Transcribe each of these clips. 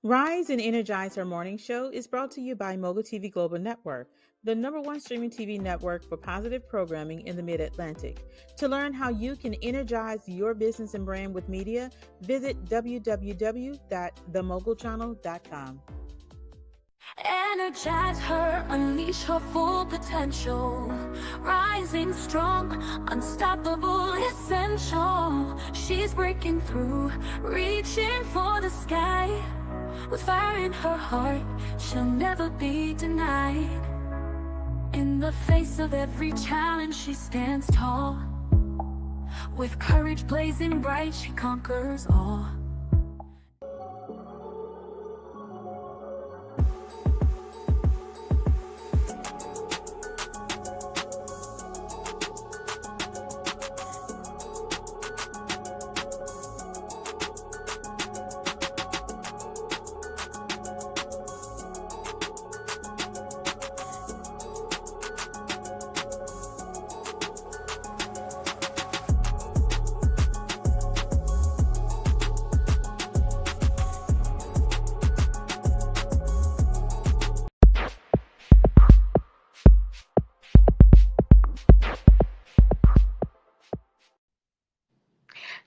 Rise and Energize Her Morning Show is brought to you by Mogul TV Global Network, the number one streaming TV network for positive programming in the Mid-Atlantic. To learn how you can energize your business and brand with media, visit www.themogulchannel.com. Energize her, unleash her full potential. Rising strong, unstoppable, essential. She's breaking through, reaching for the sky. With fire in her heart, she'll never be denied. In the face of every challenge, she stands tall. With courage blazing bright, she conquers all.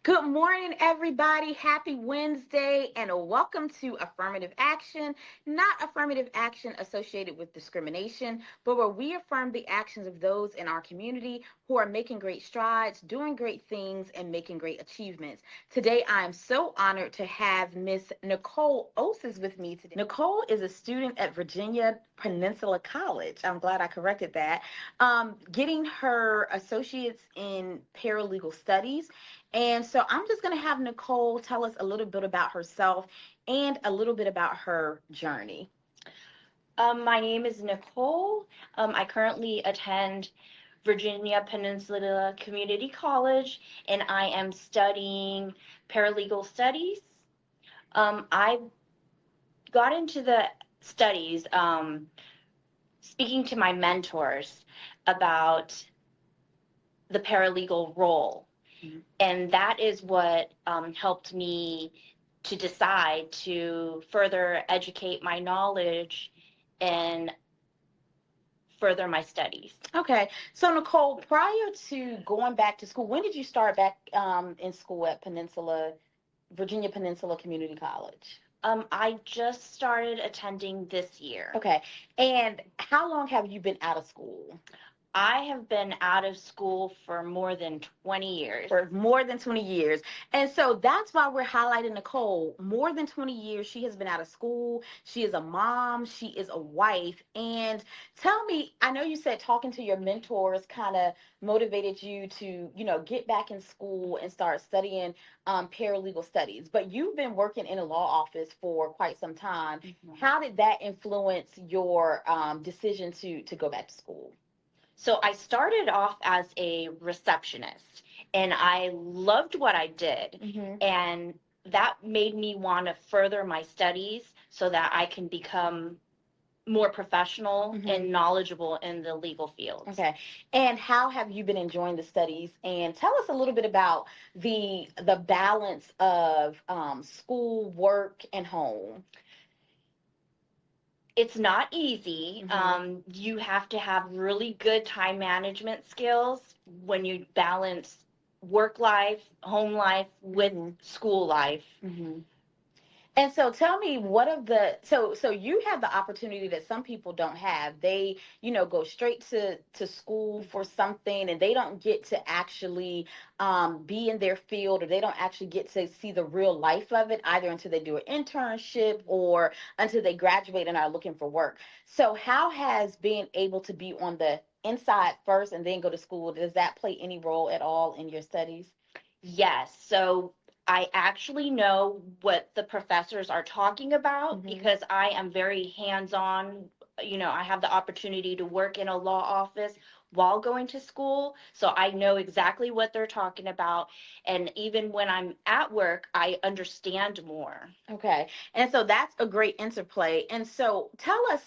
Good morning, everybody. Happy Wednesday, and welcome to Affirmative Action. Not affirmative action associated with discrimination, but where we affirm the actions of those in our community who are making great strides, doing great things, and making great achievements. Today, I am so honored to have Miss Nicole Oses with me today. Nicole is a student at Virginia Peninsula College. I'm glad I corrected that. Getting her associates in paralegal studies. And so I'm just going to have Nicole tell us a little bit about herself and a little bit about her journey. My name is Nicole. I currently attend Virginia Peninsula Community College, and I am studying paralegal studies. I got into the studies speaking to my mentors about the paralegal role. Mm-hmm. And that is what helped me to decide to further educate my knowledge and further my studies. Okay. So, Nicole, prior to going back to school, when did you start back in school at Virginia Peninsula Community College? I just started attending this year. Okay. And how long have you been out of school? I have been out of school for more than 20 years. For more than 20 years. And so that's why we're highlighting Nicole. More than 20 years, she has been out of school. She is a mom. She is a wife. And tell me, I know you said talking to your mentors kind of motivated you to, get back in school and start studying paralegal studies. But you've been working in a law office for quite some time. Mm-hmm. How did that influence your decision to go back to school? So I started off as a receptionist, and I loved what I did. Mm-hmm. And that made me want to further my studies so that I can become more professional mm-hmm. and knowledgeable in the legal field. Okay. And how have you been enjoying the studies? And tell us a little bit about the balance of school, work, and home. It's not easy. Mm-hmm. You have to have really good time management skills when you balance work life, home life with mm-hmm. school life. Mm-hmm. And so tell me, so you have the opportunity that some people don't have. They, go straight to school for something, and they don't get to actually be in their field, or they don't actually get to see the real life of it, either until they do an internship or until they graduate and are looking for work. So how has being able to be on the inside first and then go to school, does that play any role at all in your studies? Yes. So I actually know what the professors are talking about mm-hmm. because I am very hands-on. I have the opportunity to work in a law office while going to school. So I know exactly what they're talking about. And even when I'm at work, I understand more. Okay. And so that's a great interplay. And so tell us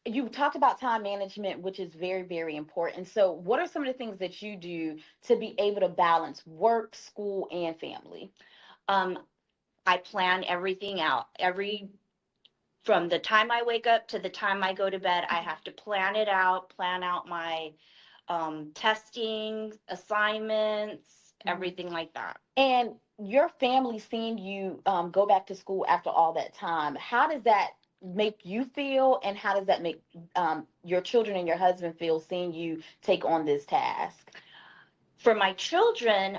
you talked about time management, which is very, very important. So what are some of the things that you do to be able to balance work, school, and family? I plan everything out. From the time I wake up to the time I go to bed, I have to plan it out, plan out my testing, assignments, everything like that. And your family seeing you go back to school after all that time, how does that make you feel, and how does that make your children and your husband feel seeing you take on this task? For my children,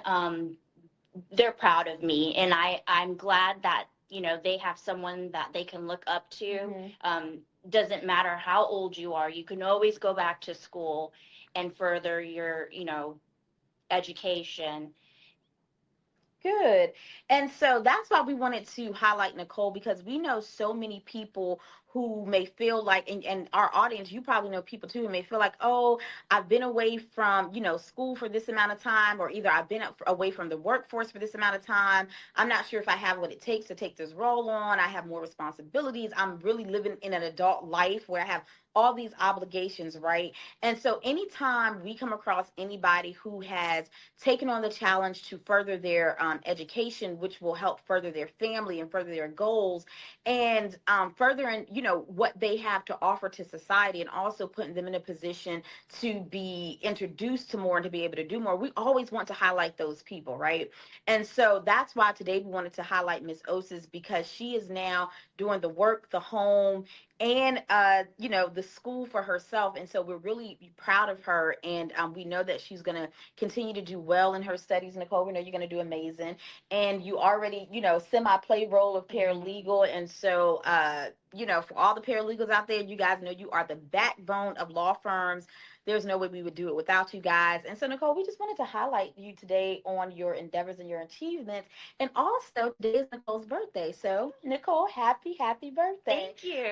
they're proud of me, and I'm glad that, you know, they have someone that they can look up to. Doesn't matter how old you are, you can always go back to school and further your, you know, education. Good. And so that's why we wanted to highlight Nicole, because we know so many people who may feel like, and our audience, you probably know people too, who may feel like, oh, I've been away from, you know, school for this amount of time, or either I've been away from the workforce for this amount of time. I'm not sure if I have what it takes to take this role on. I have more responsibilities. I'm really living in an adult life where I have all these obligations, right? And so anytime we come across anybody who has taken on the challenge to further their education, which will help further their family and further their goals, and furthering, you know, what they have to offer to society, and also putting them in a position to be introduced to more and to be able to do more, we always want to highlight those people, right? And so that's why today we wanted to highlight Miss Osis, because she is now doing the work, the home, and you know, the school for herself. And so we're really proud of her, and we know that she's going to continue to do well in her studies. Nicole, we know you're going to do amazing, and you already, you know, semi-play role of paralegal. And so you know, for all the paralegals out there, you guys know you are the backbone of law firms. There's no way we would do it without you guys. And so, Nicole, we just wanted to highlight you today on your endeavors and your achievements. And also, today is Nicole's birthday. So, Nicole, happy birthday. Thank you.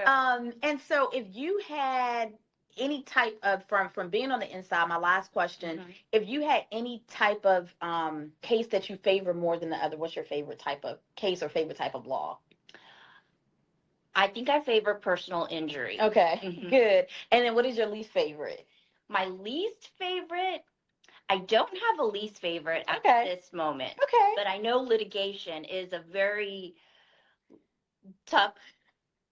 And so if you had any type of, from being on the inside, my last question, if you had any type of case that you favor more than the other, what's your favorite type of case or favorite type of law? I think I favor personal injury. Okay, good. And then what is your least favorite? My least favorite, I don't have a least favorite at this moment. Okay. But I know litigation is a very tough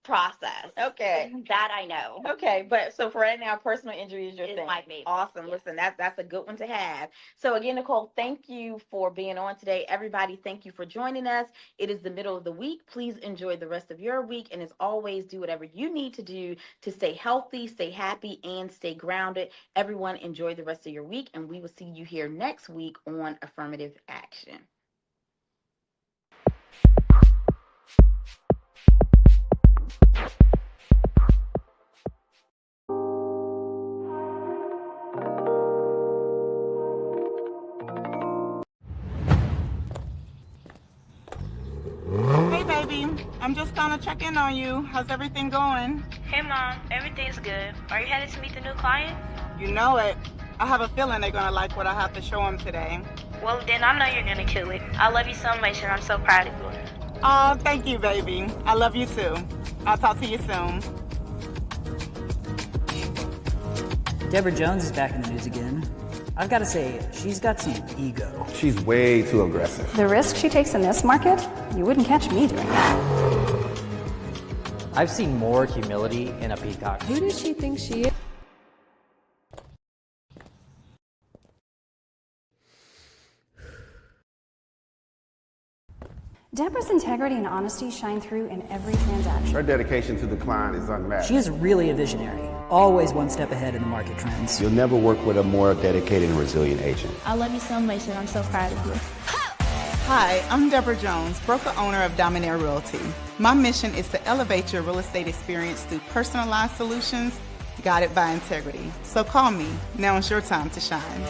process. Okay. That I know. Okay, but so for right now, personal injury is your thing. My favorite. Awesome. Yeah. Listen, that's a good one to have. So again, Nicole, thank you for being on today. Everybody, thank you for joining us. It is the middle of the week. Please enjoy the rest of your week. And as always, do whatever you need to do to stay healthy, stay happy, and stay grounded. Everyone, enjoy the rest of your week. And we will see you here next week on Affirmative Action. I'm just gonna check in on you. How's everything going? Hey Mom, everything's good. Are you headed to meet the new client? You know it. I have a feeling they're gonna like what I have to show them today. Well then I know you're gonna kill it. I love you so much and I'm so proud of you. Oh, thank you, baby. I love you too. I'll talk to you soon. Deborah Jones is back in the news again. I've got to say, she's got some ego. She's way too aggressive. The risk she takes in this market, you wouldn't catch me doing that. I've seen more humility in a peacock. Who does she think she is? Deborah's integrity and honesty shine through in every transaction. Her dedication to the client is unmatched. She is really a visionary, always one step ahead in the market trends. You'll never work with a more dedicated and resilient agent. I love you so much and I'm so proud of you. Hi, I'm Deborah Jones, broker owner of Dominaire Realty. My mission is to elevate your real estate experience through personalized solutions guided by integrity. So call me. Now is your time to shine.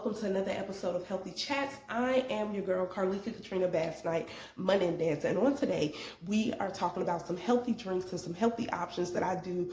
welcome to another episode of Healthy Chats. I am your girl, Carleeka Katrina Basnight-Menendez, and on today, we are talking about some healthy drinks and some healthy options that I do,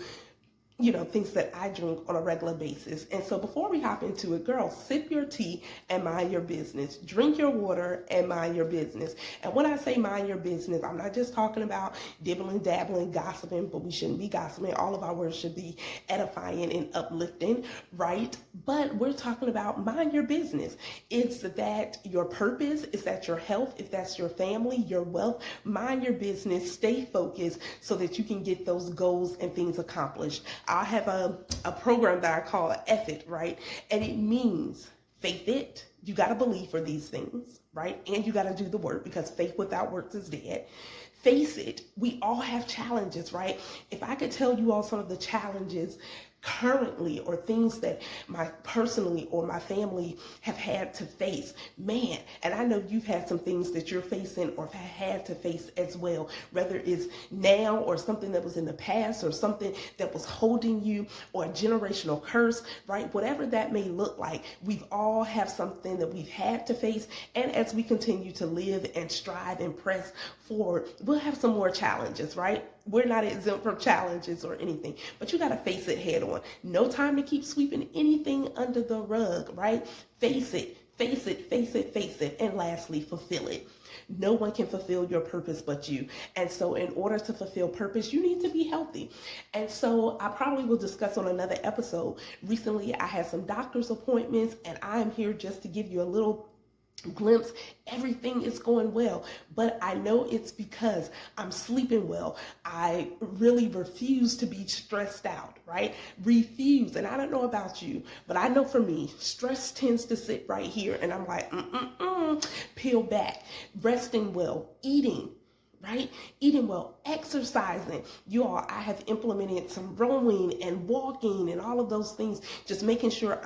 things that I drink on a regular basis. And so before we hop into it, girl, sip your tea and mind your business. Drink your water and mind your business. And when I say mind your business, I'm not just talking about dibbling, dabbling, gossiping, but we shouldn't be gossiping. All of our words should be edifying and uplifting, right? But we're talking about mind your business. It's that your purpose, it's that your health, if that's your family, your wealth, mind your business, stay focused so that you can get those goals and things accomplished. I have a program that I call EFIT, right? And it means faith it. You got to believe for these things, right? And you got to do the work, because faith without works is dead. Face it. We all have challenges, right? If I could tell you all some of the challenges currently, or things that personally or my family have had to face, man, and I know you've had some things that you're facing or have had to face as well, whether it's now or something that was in the past or something that was holding you, or a generational curse, right? Whatever that may look like, we've all have something that we've had to face. And as we continue to live and strive and press forward, we'll have some more challenges, right? We're not exempt from challenges or anything, but you got to face it head on. No time to keep sweeping anything under the rug, right? Face it, face it, face it, face it. And lastly, fulfill it. No one can fulfill your purpose but you. And so in order to fulfill purpose, you need to be healthy. And so I probably will discuss on another episode. Recently, I had some doctor's appointments, and I am here just to give you a little glimpse. Everything is going well, but I know it's because I'm sleeping well. I really refuse to be stressed out, right? Refuse. And I don't know about you, but I know for me, stress tends to sit right here, and I'm like, peel back. Resting well, eating, right? Eating well, exercising. You all, I have implemented some rowing and walking and all of those things, just making sure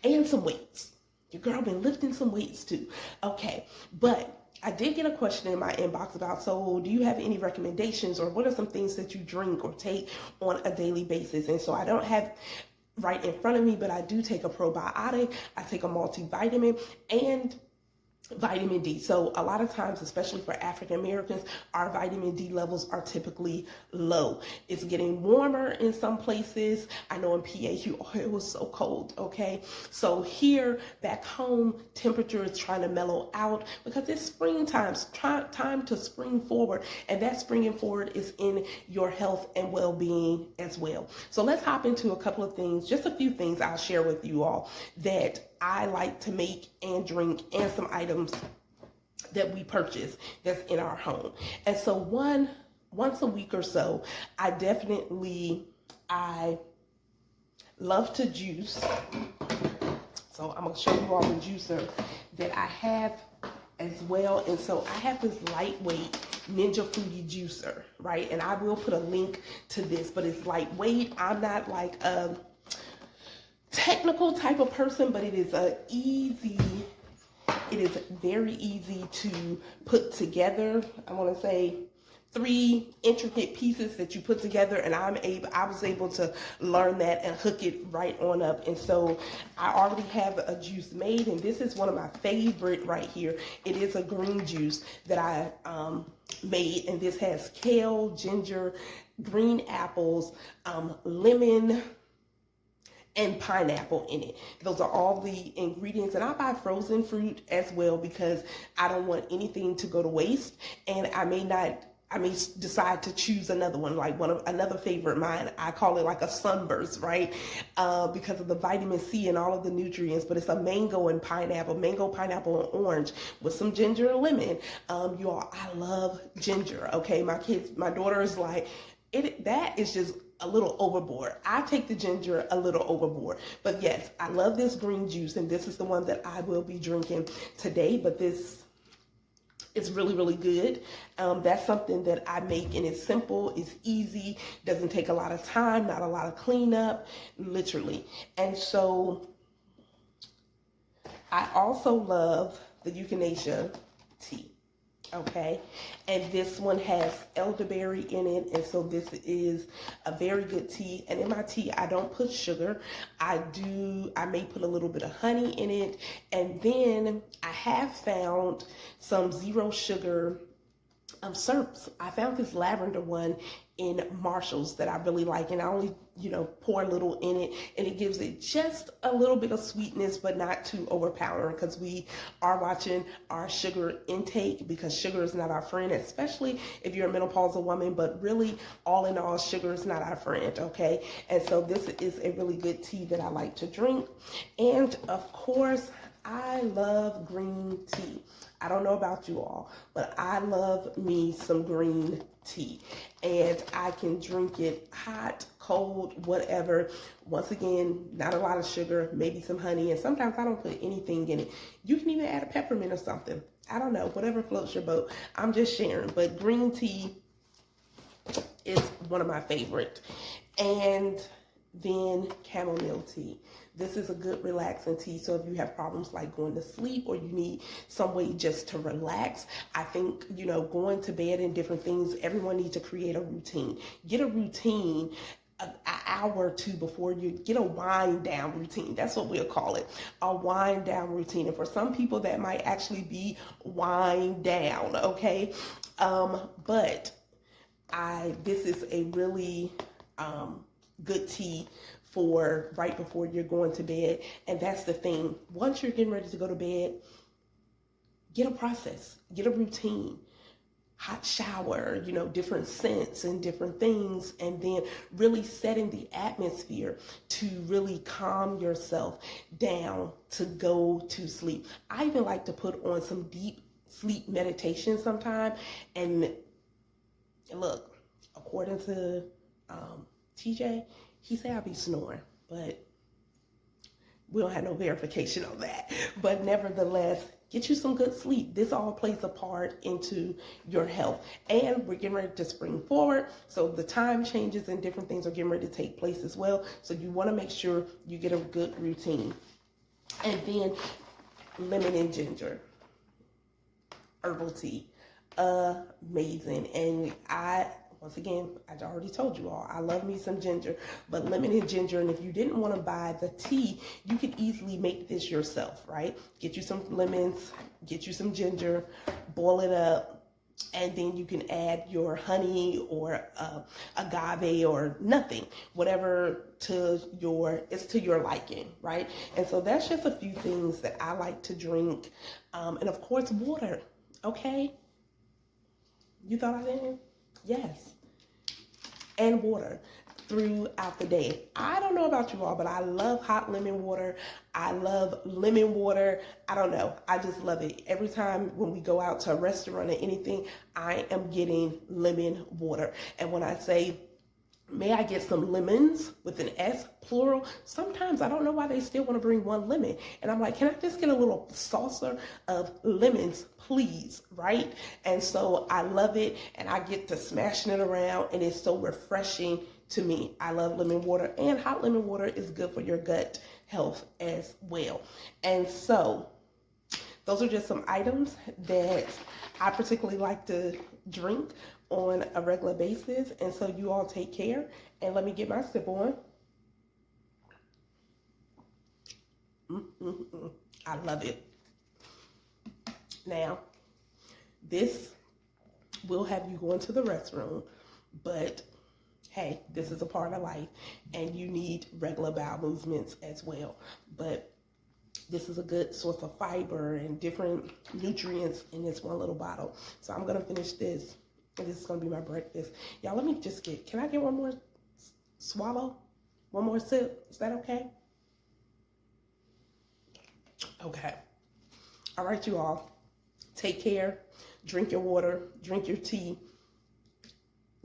and some weights. Your girl been lifting some weights too. Okay, but I did get a question in my inbox about, so do you have any recommendations, or what are some things that you drink or take on a daily basis? And so I don't have right in front of me, but I do take a probiotic, I take a multivitamin, and vitamin D. So a lot of times, especially for African Americans, our vitamin D levels are typically low. It's getting warmer in some places. I know in PA, it was so cold, okay? So here, back home, temperature is trying to mellow out because it's springtime, time to spring forward. And that springing forward is in your health and well-being as well. So let's hop into a couple of things, just a few things I'll share with you all that I like to make and drink, and some items that we purchase that's in our home. And so once a week or so, I love to juice. So I'm gonna show you all the juicer that I have as well. And so I have this lightweight Ninja Fruity juicer, right? And I will put a link to this, but it's lightweight. I'm not like a technical type of person, but it is very easy to put together. I want to say 3 intricate pieces that you put together, and I was able to learn that and hook it right on up. And so I already have a juice made, and this is one of my favorite right here. It is a green juice that I made, and this has kale, ginger, green apples, lemon, and pineapple in it. Those are all the ingredients. And I buy frozen fruit as well, because I don't want anything to go to waste. And I may decide to choose another one, like another favorite of mine. I call it like a sunburst, right? Because of the vitamin C and all of the nutrients. But it's a mango, pineapple, and orange with some ginger and lemon. You all, I love ginger. Okay, my daughter is like, that is just a little overboard. I take the ginger a little overboard. But yes, I love this green juice, and this is the one that I will be drinking today. But this is really, really good. That's something that I make, and it's simple, it's easy, doesn't take a lot of time, not a lot of cleanup, literally. And so I also love the euthanasia tea. Okay, and this one has elderberry in it, and so this is a very good tea. And in my tea, I don't put sugar. I may put a little bit of honey in it, and then I have found some zero sugar syrups. I found this lavender one in Marshall's that I really like, and I only, pour a little in it, and it gives it just a little bit of sweetness, but not too overpowering, because we are watching our sugar intake, because sugar is not our friend, especially if you're a menopausal woman. But really, all in all, sugar is not our friend, okay? And so this is a really good tea that I like to drink. And of course, I love green tea. I don't know about you all, but I love me some green tea, and I can drink it hot, cold, whatever. Once again, not a lot of sugar, maybe some honey, and sometimes I don't put anything in it. You can even add a peppermint or something. I don't know, whatever floats your boat. I'm just sharing, but green tea is one of my favorite. And then chamomile tea. This is a good relaxing tea. So if you have problems like going to sleep, or you need some way just to relax, I think, going to bed and different things, everyone needs to create a routine. Get a routine an hour or two before you get a wind down routine. That's what we'll call it, a wind down routine. And for some people that might actually be wind down, okay? But this is a really good tea for right before you're going to bed. And that's the thing. Once you're getting ready to go to bed, get a process, get a routine, hot shower, different scents and different things, and then really setting the atmosphere to really calm yourself down to go to sleep. I even like to put on some deep sleep meditation sometime. And look, according to TJ, he said I be snoring, but we don't have no verification on that. But nevertheless, get you some good sleep. This all plays a part into your health. And we're getting ready to spring forward, so the time changes and different things are getting ready to take place as well. So you want to make sure you get a good routine. And then lemon and ginger herbal tea, amazing. And once again, I already told you all, I love me some ginger, but lemon and ginger. And if you didn't want to buy the tea, you could easily make this yourself, right? Get you some lemons, get you some ginger, boil it up, and then you can add your honey or agave or nothing, whatever it's to your liking, right? And so that's just a few things that I like to drink. And of course, water, okay? You thought I didn't? Yes. And water throughout the day. I don't know about you all, but I love hot lemon water. I love lemon water. I don't know. I just love it. Every time when we go out to a restaurant or anything, I am getting lemon water. And when I say, may I get some lemons with an S, plural, sometimes I don't know why they still want to bring one lemon. And I'm like, can I just get a little saucer of lemons, please, right? And so I love it, and I get to smashing it around, and it's so refreshing to me. I love lemon water, and hot lemon water is good for your gut health as well. And so those are just some items that I particularly like to drink on a regular basis. And so you all take care, and let me get my sip on. I love it. Now, this will have you going to the restroom, but hey, this is a part of life, and you need regular bowel movements as well. But this is a good source of fiber and different nutrients in this one little bottle. So I'm gonna finish this, and this is gonna be my breakfast. Y'all, let me just can I get one more swallow? One more sip? Is that okay? Okay. All right, you all. Take care. Drink your water. Drink your tea.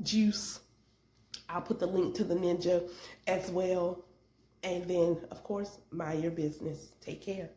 Juice. I'll put the link to the Ninja as well. And then, of course, mind your business. Take care.